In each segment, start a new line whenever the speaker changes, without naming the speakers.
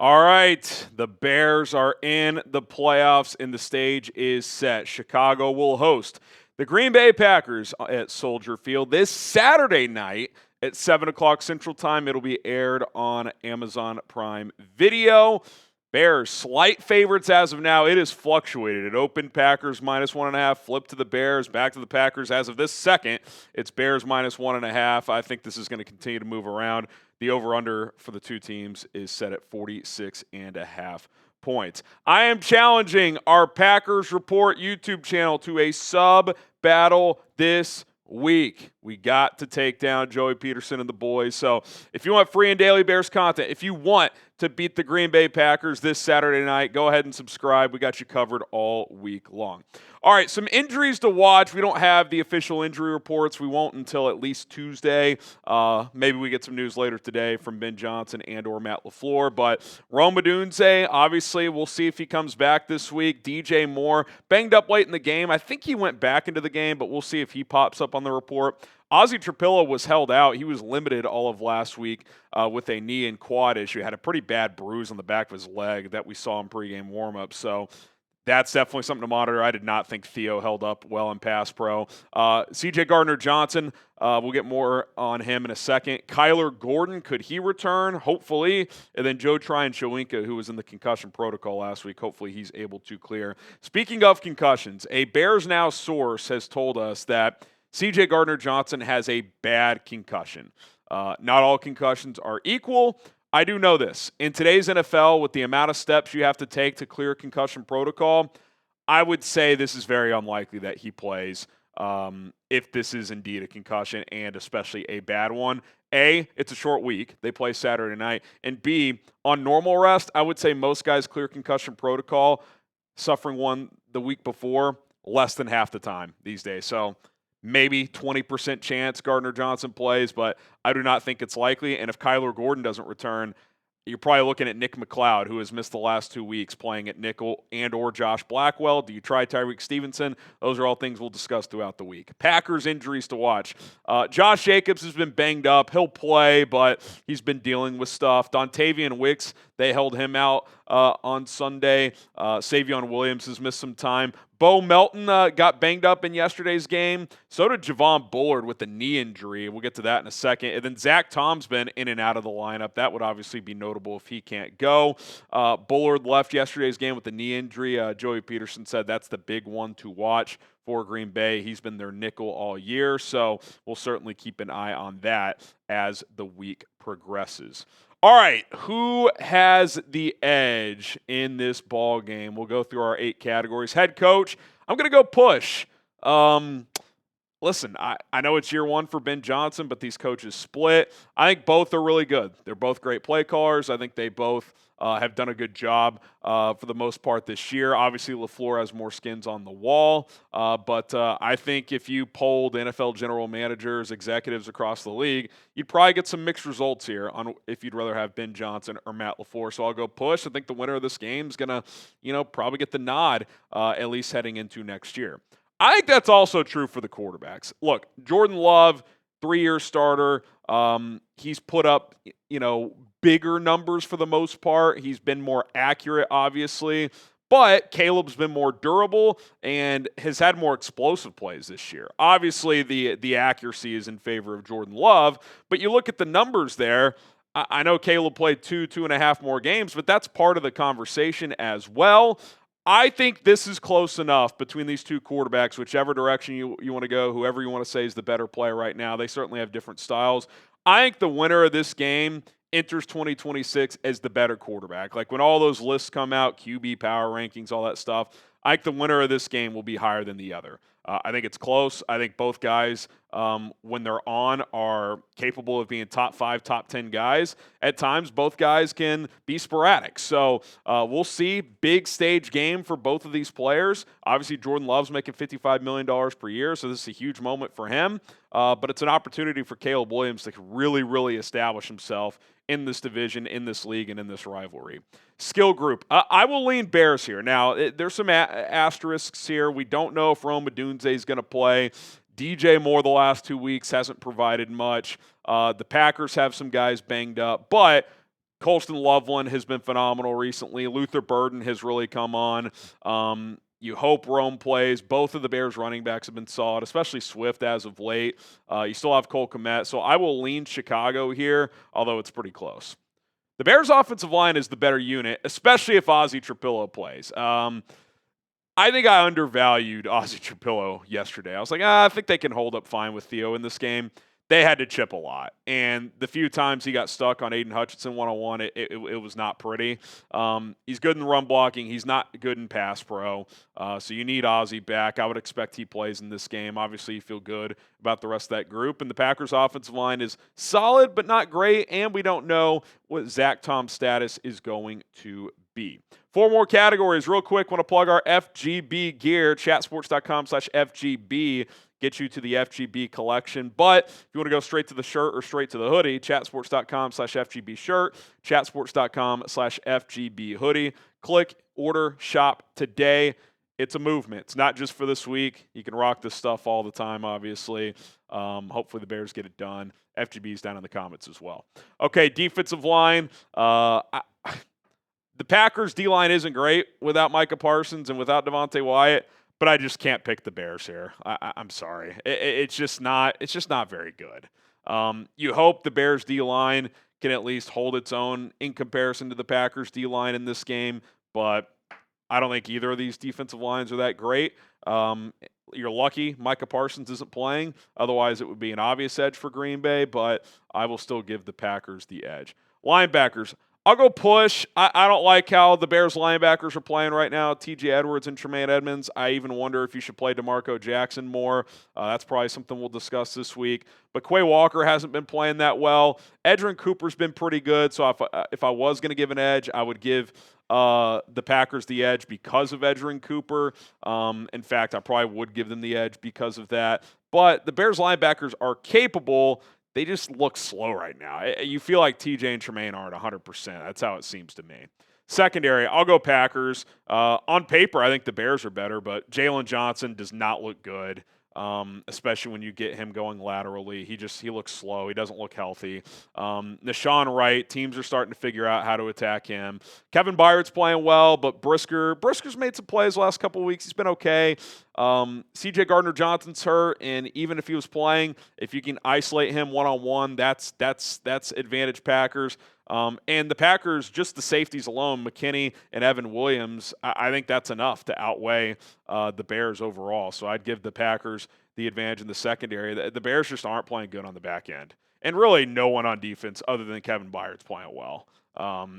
All right, the Bears are in the playoffs and the stage is set. Chicago will host the Green Bay Packers at Soldier Field this Saturday night at 7 o'clock Central Time. It'll be aired on Amazon Prime Video. Bears, slight favorites as of now. It has fluctuated. It opened Packers -1.5, flipped to the Bears, back to the Packers. As of this second, it's Bears -1.5. I think this is going to continue to move around. The over-under for the two teams is set at 46.5 points. I am challenging our Packers Report YouTube channel to a sub-battle this week. We got to take down Joey Peterson and the boys. So if you want free and daily Bears content, if you want to beat the Green Bay Packers this Saturday night, go ahead and subscribe. We got you covered all week long. All right, some injuries to watch. We don't have the official injury reports. We won't until at least Tuesday. Maybe we get some news later today from Ben Johnson and or Matt LaFleur. But Rome Odunze, obviously, we'll see if he comes back this week. DJ Moore, banged up late in the game. I think he went back into the game, but we'll see if he pops up on the report. Ozzy Trapilo was held out. He was limited all of last week with a knee and quad issue. Had a pretty bad bruise on the back of his leg that we saw in pregame warmup. So that's definitely something to monitor. I did not think Theo held up well in pass pro. CJ Gardner-Johnson, we'll get more on him in a second. Kyler Gordon, could he return? Hopefully. And then Joe Tryon-Shoyinka, who was in the concussion protocol last week. Hopefully he's able to clear. Speaking of concussions, a Bears Now source has told us that CJ Gardner-Johnson has a bad concussion. Not all concussions are equal. I do know this. In today's NFL, with the amount of steps you have to take to clear concussion protocol, I would say this is very unlikely that he plays if this is indeed a concussion and especially a bad one. A, it's a short week. They play Saturday night. And B, on normal rest, I would say most guys clear concussion protocol, suffering one the week before, less than half the time these days. So maybe 20% chance Gardner-Johnson plays, but I do not think it's likely. And if Kyler Gordon doesn't return, you're probably looking at Nick McLeod, who has missed the last 2 weeks playing at nickel, and or Josh Blackwell. Do you try Tyreek Stevenson? Those are all things we'll discuss throughout the week. Packers injuries to watch. Josh Jacobs has been banged up. He'll play, but he's been dealing with stuff. Dontayvion Wicks, they held him out on Sunday. Savion Williams has missed some time. Bo Melton got banged up in yesterday's game. So did Javon Bullard with a knee injury. We'll get to that in a second. And then Zach Tom's been in and out of the lineup. That would obviously be notable if he can't go. Bullard left yesterday's game with a knee injury. Joey Peterson said that's the big one to watch for Green Bay. He's been their nickel all year, so we'll certainly keep an eye on that as the week progresses. All right, who has the edge in this ball game? We'll go through our 8 categories. Head coach, I'm going to go push. Listen, I know it's year one for Ben Johnson, but these coaches split. I think both are really good. They're both great play callers. I think they both have done a good job for the most part this year. Obviously, LaFleur has more skins on the wall, but I think if you polled NFL general managers, executives across the league, you'd probably get some mixed results here on if you'd rather have Ben Johnson or Matt LaFleur. So I'll go push. I think the winner of this game is going to, probably get the nod, at least heading into next year. I think that's also true for the quarterbacks. Look, Jordan Love, 3-year starter. He's put up, bigger numbers for the most part. He's been more accurate, obviously. But Caleb's been more durable and has had more explosive plays this year. Obviously, the accuracy is in favor of Jordan Love. But you look at the numbers there. I know Caleb played 2.5 more games, but that's part of the conversation as well. I think this is close enough between these two quarterbacks, whichever direction you want to go, whoever you want to say is the better player right now. They certainly have different styles. I think the winner of this game enters 2026 as the better quarterback. Like when all those lists come out, QB power rankings, all that stuff, I think the winner of this game will be higher than the other. I think it's close. I think both guys, when they're on, are capable of being top 5, top 10 guys. At times, both guys can be sporadic. So we'll see. Big stage game for both of these players. Obviously, Jordan Love's making $55 million per year, so this is a huge moment for him. But it's an opportunity for Caleb Williams to really, really establish himself in this division, in this league, and in this rivalry. Skill group. I will lean Bears here. Now, there's some asterisks here. We don't know if Rome Odunze is going to play. DJ Moore the last 2 weeks hasn't provided much. The Packers have some guys banged up. But Colston Loveland has been phenomenal recently. Luther Burden has really come on. You hope Rome plays. Both of the Bears running backs have been solid, especially Swift as of late. You still have Cole Kmet, so I will lean Chicago here, although it's pretty close. The Bears' offensive line is the better unit, especially if Ozzy Trapilo plays. I think I undervalued Ozzy Trapilo yesterday. I was like, I think they can hold up fine with Theo in this game. They had to chip a lot. And the few times he got stuck on Aiden Hutchinson one-on-one, it was not pretty. He's good in run blocking. He's not good in pass pro. So you need Ozzy back. I would expect he plays in this game. Obviously, you feel good about the rest of that group. And the Packers' offensive line is solid but not great, and we don't know what Zach Tom's status is going to be. 4 more categories. Real quick, want to plug our FGB gear, chatsports.com/FGB. Get you to the FGB collection. But if you want to go straight to the shirt or straight to the hoodie, chatsports.com/FGB shirt, chatsports.com/FGB hoodie. Click, order, shop today. It's a movement. It's not just for this week. You can rock this stuff all the time, obviously. Hopefully the Bears get it done. FGB's down in the comments as well. Okay, defensive line. The Packers' D-line isn't great without Micah Parsons and without Devontae Wyatt. But I just can't pick the Bears here. I'm sorry. It's just not very good. You hope the Bears D-line can at least hold its own in comparison to the Packers D-line in this game, but I don't think either of these defensive lines are that great. You're lucky Micah Parsons isn't playing. Otherwise, it would be an obvious edge for Green Bay, but I will still give the Packers the edge. Linebackers. I'll go push. I don't like how the Bears linebackers are playing right now. T.J. Edwards and Tremaine Edmonds. I even wonder if you should play DeMarco Jackson more. That's probably something we'll discuss this week. But Quay Walker hasn't been playing that well. Edgerrin Cooper's been pretty good. So if I was going to give an edge, I would give the Packers the edge because of Edgerrin Cooper. In fact, I probably would give them the edge because of that. But the Bears linebackers are capable. They just look slow right now. You feel like TJ and Tremaine aren't 100%. That's how it seems to me. Secondary, I'll go Packers. On paper, I think the Bears are better, but Jalen Johnson does not look good, especially when you get him going laterally. He looks slow. He doesn't look healthy. Nashawn Wright, teams are starting to figure out how to attack him. Kevin Byard's playing well, but Brisker's made some plays the last couple of weeks. He's been okay. CJ Gardner-Johnson's hurt, and even if he was playing, if you can isolate him one-on-one, that's advantage Packers. And the Packers, just the safeties alone, McKinney and Evan Williams, I think that's enough to outweigh the Bears overall. So I'd give the Packers the advantage in the secondary. The Bears just aren't playing good on the back end. And really no one on defense other than Kevin Byard's playing well.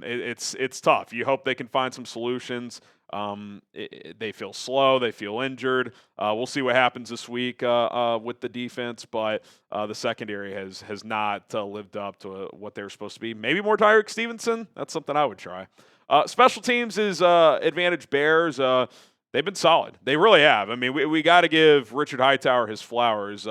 It's tough. You hope they can find some solutions. They feel slow. They feel injured. We'll see what happens this week with the defense, but the secondary has not lived up to what they were supposed to be. Maybe more Tyreek Stevenson. That's something I would try. Special teams is advantage Bears. They've been solid. They really have. I mean, we got to give Richard Hightower his flowers.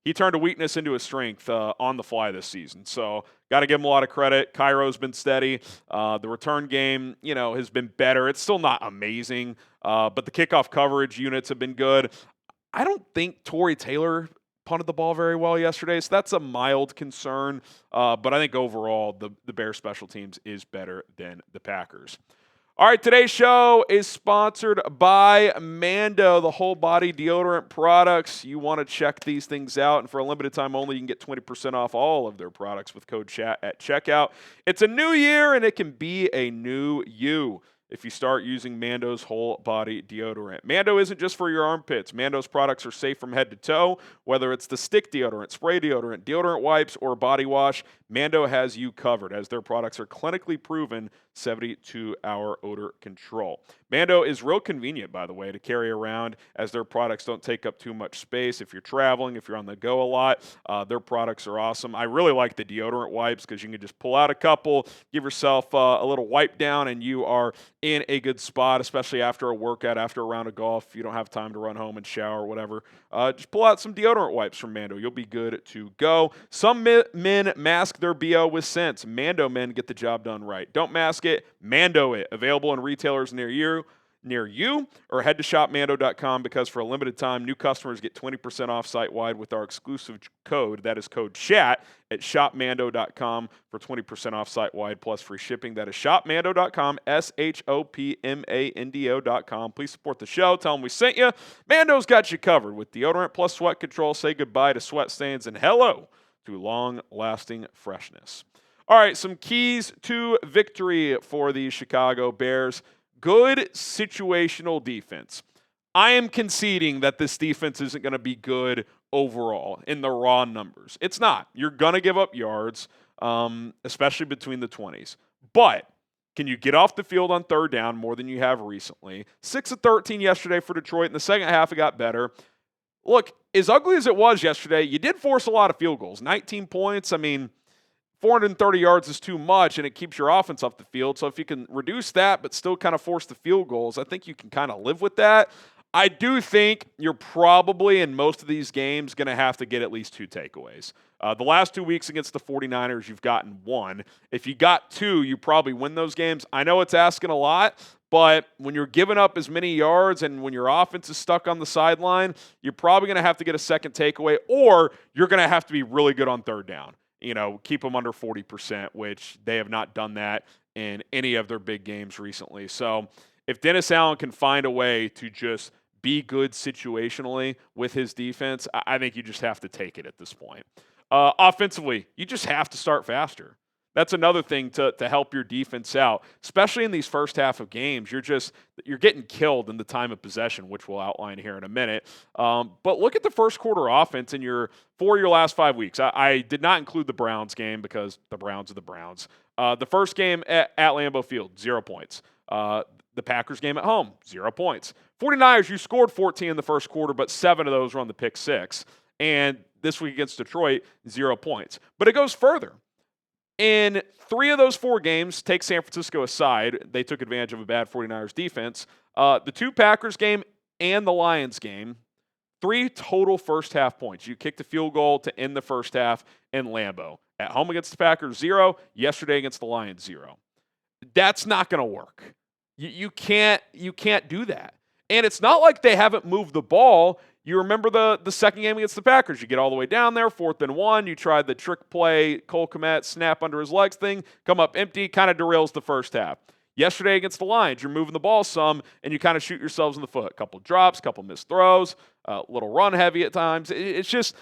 He turned a weakness into a strength on the fly this season. So got to give him a lot of credit. Cairo's been steady. The return game, has been better. It's still not amazing, but the kickoff coverage units have been good. I don't think Torrey Taylor punted the ball very well yesterday, so that's a mild concern. But I think overall the Bears special teams is better than the Packers. All right, today's show is sponsored by Mando, the whole body deodorant products. You want to check these things out, and for a limited time only, you can get 20% off all of their products with code CHAT at checkout. It's a new year, and it can be a new you if you start using Mando's whole body deodorant. Mando isn't just for your armpits. Mando's products are safe from head to toe. Whether it's the stick deodorant, spray deodorant, deodorant wipes, or body wash, Mando has you covered, as their products are clinically proven 72-hour odor control. Mando is real convenient, by the way, to carry around, as their products don't take up too much space. If you're traveling, if you're on the go a lot, their products are awesome. I really like the deodorant wipes because you can just pull out a couple, give yourself a little wipe down, and you are in a good spot, especially after a workout, after a round of golf. If you don't have time to run home and shower or whatever, just pull out some deodorant wipes from Mando. You'll be good to go. Some men mask their BO with scents. Mando men get the job done right. Don't mask it, Mando it. Available in retailers near you. near you, or head to shopmando.com because for a limited time, new customers get 20% off site-wide with our exclusive code. That is code CHAT at shopmando.com for 20% off site-wide plus free shipping. That is shopmando.com, shopmando.com. Please support the show. Tell them we sent you. Mando's got you covered with deodorant plus sweat control. Say goodbye to sweat stains and hello to long-lasting freshness. All right, some keys to victory for the Chicago Bears. Good situational defense. I am conceding that this defense isn't going to be good overall in the raw numbers. It's not. You're going to give up yards, especially between the 20s. But can you get off the field on third down more than you have recently? 6 of 13 yesterday for Detroit. In the second half, it got better. Look, as ugly as it was yesterday, you did force a lot of field goals. 19 points. I mean, 430 yards is too much, and it keeps your offense off the field. So if you can reduce that but still kind of force the field goals, I think you can kind of live with that. I do think you're probably in most of these games going to have to get at least 2 takeaways. The last 2 weeks against the 49ers, you've gotten 1. If you got 2, you probably win those games. I know it's asking a lot, but when you're giving up as many yards and when your offense is stuck on the sideline, you're probably going to have to get a second takeaway, or you're going to have to be really good on third down. Keep them under 40%, which they have not done that in any of their big games recently. So if Dennis Allen can find a way to just be good situationally with his defense, I think you just have to take it at this point. Offensively, you just have to start faster. That's another thing to help your defense out, especially in these first half of games. You're getting killed in the time of possession, which we'll outline here in a minute. But look at the first quarter offense in your last 5 weeks. I did not include the Browns game because the Browns are the Browns. The first game at Lambeau Field, 0 points. The Packers game at home, 0 points. 49ers, you scored 14 in the first quarter, but 7 of those were on the pick six. And this week against Detroit, 0 points. But it goes further. In 3 of those 4 games, take San Francisco aside, they took advantage of a bad 49ers defense. The 2 Packers game and the Lions game, 3 total first half points. You kicked a field goal to end the first half in Lambeau. At home against the Packers, 0. Yesterday against the Lions, 0. That's not going to work. You can't do that. And it's not like they haven't moved the ball. You remember the second game against the Packers. You get all the way down there, 4th and 1. You tried the trick play, Cole Kmet, snap under his legs thing, come up empty, kind of derails the first half. Yesterday against the Lions, you're moving the ball some, and you kind of shoot yourselves in the foot. A couple drops, a couple missed throws, a little run heavy at times. It's just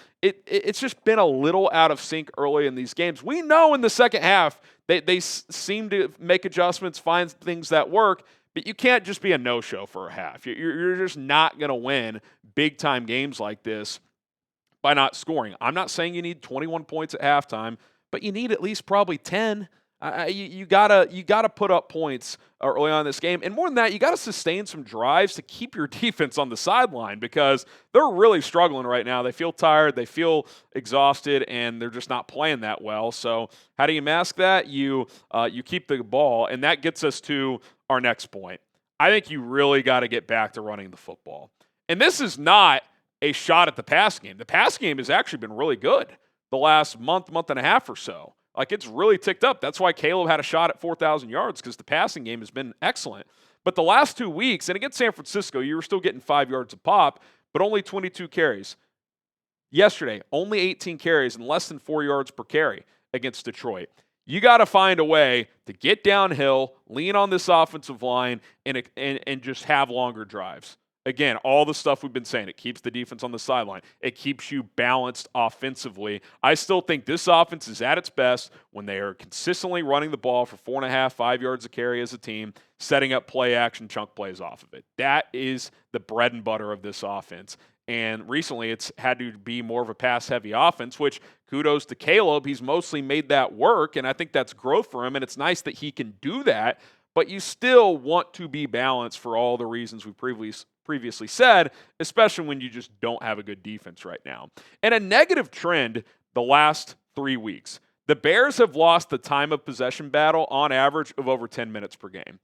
been a little out of sync early in these games. We know in the second half they seem to make adjustments, find things that work, but you can't just be a no-show for a half. You're just not going to win big-time games like this by not scoring. I'm not saying you need 21 points at halftime, but you need at least probably 10. You gotta put up points early on in this game, and more than that, you gotta sustain some drives to keep your defense on the sideline because they're really struggling right now. They feel tired, they feel exhausted, and they're just not playing that well. So how do you mask that? You keep the ball, and that gets us to our next point. I think you really got to get back to running the football, and this is not a shot at the pass game. The pass game has actually been really good the last month and a half or so. Like, it's really ticked up. That's why Caleb had a shot at 4,000 yards, because the passing game has been excellent. But the last 2 weeks, and against San Francisco, you were still getting 5 yards a pop, but only 22 carries. Yesterday, only 18 carries and less than 4 yards per carry against Detroit. You got to find a way to get downhill, lean on this offensive line, and just have longer drives. Again, all the stuff we've been saying, it keeps the defense on the sideline. It keeps you balanced offensively. I still think this offense is at its best when they are consistently running the ball for 4.5, 5 yards a carry as a team, setting up play action chunk plays off of it. That is the bread and butter of this offense. And recently it's had to be more of a pass-heavy offense, which kudos to Caleb. He's mostly made that work, and I think that's growth for him, and it's nice that he can do that. But you still want to be balanced for all the reasons we previously said, especially when you just don't have a good defense right now. And a negative trend the last 3 weeks. The Bears have lost the time of possession battle on average of over 10 minutes per game.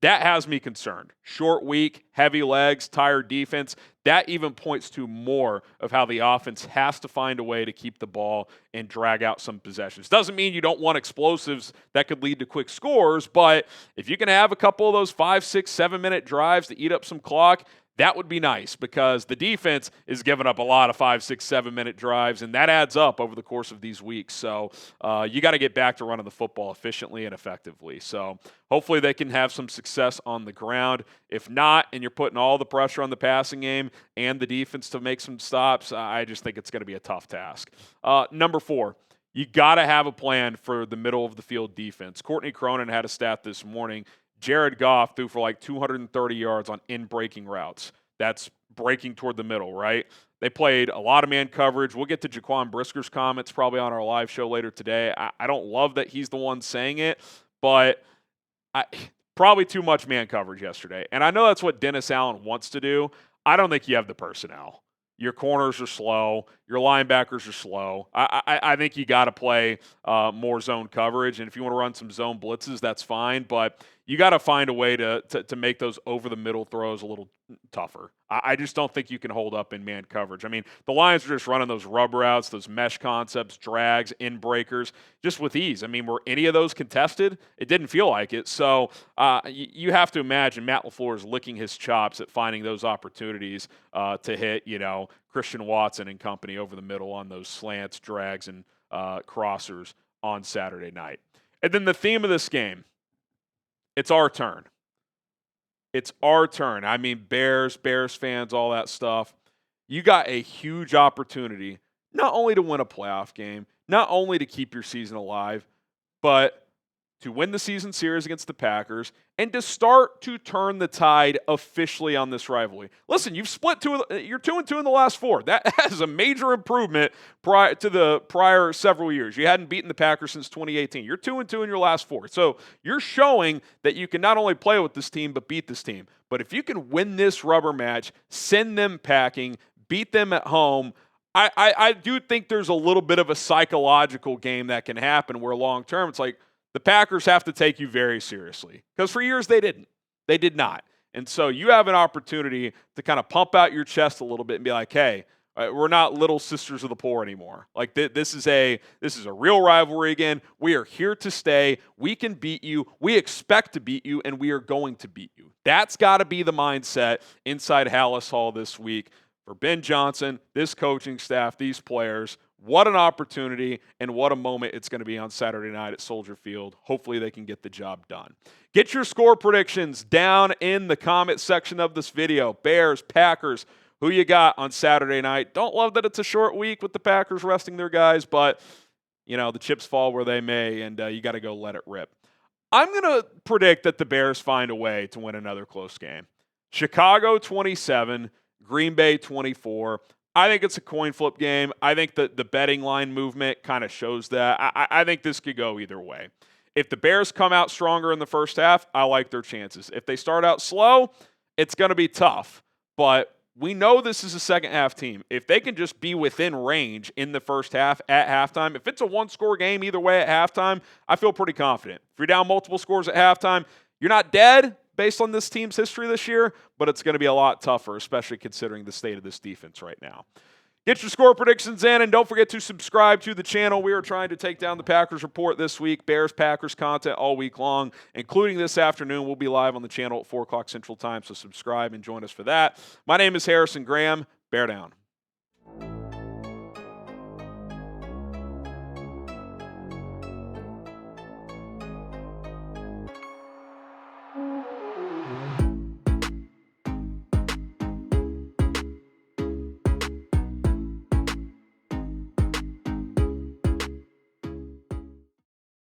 That has me concerned. Short week, heavy legs, tired defense. That even points to more of how the offense has to find a way to keep the ball and drag out some possessions. Doesn't mean you don't want explosives that could lead to quick scores, but if you can have a couple of those 5, 6, 7-minute drives to eat up some clock, that would be nice because the defense is giving up a lot of 5, 6, 7-minute drives, and that adds up over the course of these weeks. So you got to get back to running the football efficiently and effectively. So hopefully they can have some success on the ground. If not, and you're putting all the pressure on the passing game and the defense to make some stops, I just think it's going to be a tough task. Number 4. You got to have a plan for the middle of the field defense. Courtney Cronin had a stat this morning. Jared Goff threw for like 230 yards on in-breaking routes. That's breaking toward the middle, right? They played a lot of man coverage. We'll get to Jaquan Brisker's comments probably on our live show later today. I don't love that he's the one saying it, but probably too much man coverage yesterday. And I know that's what Dennis Allen wants to do. I don't think you have the personnel. Your corners are slow. Your linebackers are slow. I think you got to play more zone coverage. And if you want to run some zone blitzes, that's fine. But you got to find a way to make those over-the-middle throws a little tougher. I just don't think you can hold up in man coverage. I mean, the Lions are just running those rub routes, those mesh concepts, drags, in breakers, just with ease. I mean, were any of those contested? It didn't feel like it. So you have to imagine Matt LaFleur is licking his chops at finding those opportunities to hit, Christian Watson and company over the middle on those slants, drags, and crossers on Saturday night. And then the theme of this game, it's our turn. It's our turn. I mean, Bears fans, all that stuff. You got a huge opportunity not only to win a playoff game, not only to keep your season alive, but to win the season series against the Packers and to start to turn the tide officially on this rivalry. Listen, you've split you're 2-2 in the last 4. That is a major improvement to the prior several years. You hadn't beaten the Packers since 2018. You're 2-2 in your last 4. So you're showing that you can not only play with this team, but beat this team. But if you can win this rubber match, send them packing, beat them at home, I do think there's a little bit of a psychological game that can happen where long term it's like, the Packers have to take you very seriously because for years they didn't. They did not. And so you have an opportunity to kind of pump out your chest a little bit and be like, hey, we're not little sisters of the poor anymore. Like this is a real rivalry again. We are here to stay. We can beat you. We expect to beat you, and we are going to beat you. That's got to be the mindset inside Hallis Hall this week for Ben Johnson, this coaching staff, these players. What an opportunity and what a moment it's going to be on Saturday night at Soldier Field. Hopefully they can get the job done. Get your score predictions down in the comment section of this video. Bears, Packers, who you got on Saturday night? Don't love that it's a short week with the Packers resting their guys, but, the chips fall where they may, and you got to go let it rip. I'm going to predict that the Bears find a way to win another close game. Chicago 27, Green Bay 24. I think it's a coin flip game. I think that the betting line movement kind of shows that. I think this could go either way. If the Bears come out stronger in the first half, I like their chances. If they start out slow, it's going to be tough. But we know this is a second half team. If they can just be within range in the first half at halftime, if it's a one-score game either way at halftime, I feel pretty confident. If you're down multiple scores at halftime, you're not dead based on this team's history this year, but it's going to be a lot tougher, especially considering the state of this defense right now. Get your score predictions in, and don't forget to subscribe to the channel. We are trying to take down the Packers Report this week. Bears-Packers content all week long, including this afternoon. We'll be live on the channel at 4 o'clock Central Time, so subscribe and join us for that. My name is Harrison Graham. Bear down.